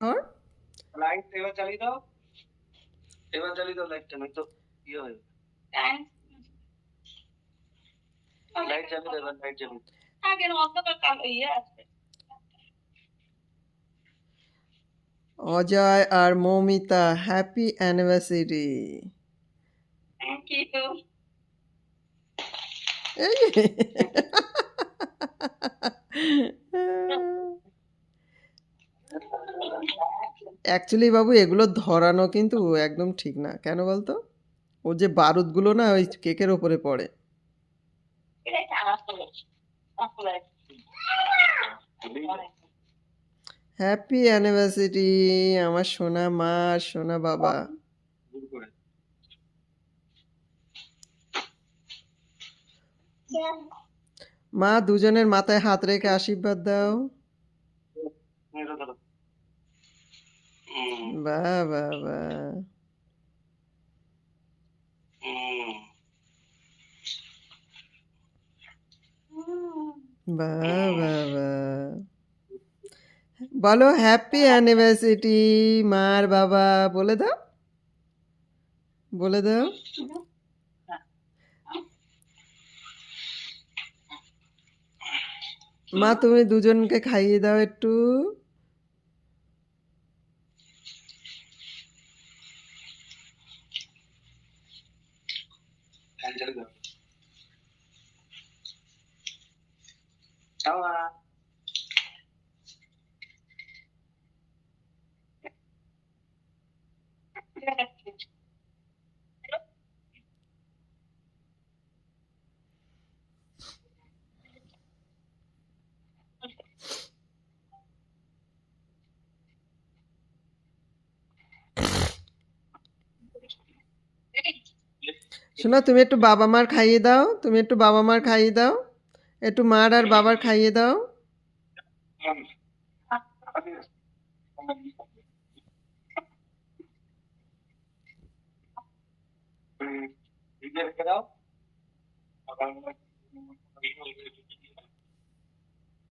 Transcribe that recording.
और লাইট এবার চালিয়ে দাও, লাইটটা, নয়তো ইয়ে হয়ে যাবে। লাইট জ্বালিয়ে দাও, এবার লাইট জ্বালিয়ে দাও। আগে অন্ধকার কালো ইয়ে আছে। অজয় আর Moumita happy anniversary. Thank you. Actually বাবু এগুলো ধরানো কিন্তু একদম ঠিক না, কেন বলতো? ও যে বারুদগুলো না ওই কেকের ওপরে পড়ে। হ্যাপি অ্যানিভার্সারি আমার সোনা মা আর সোনা বাবা। ভুল করে। মা দুজনের মাথায় হাত রেখে আশীর্বাদ দাও। এটা ধরো। বাহ বাহ বাহ, বাহ বাহ বাহ। বলো হ্যাপি অ্যানিভার্সারি মার বাবা, বলে দাও, বলে দাও। মা তুমি দুজনকে খাইয়ে দাও একটু। ফ্যান চালিয়ে দাও। খাওয়া। শোনা তুমি একটু বাবা মার খাইয়ে দাও, তুমি একটু বাবা মার খাইয়ে দাও, একটু মার আর বাবার খাইয়ে দাও। রেখে দাও।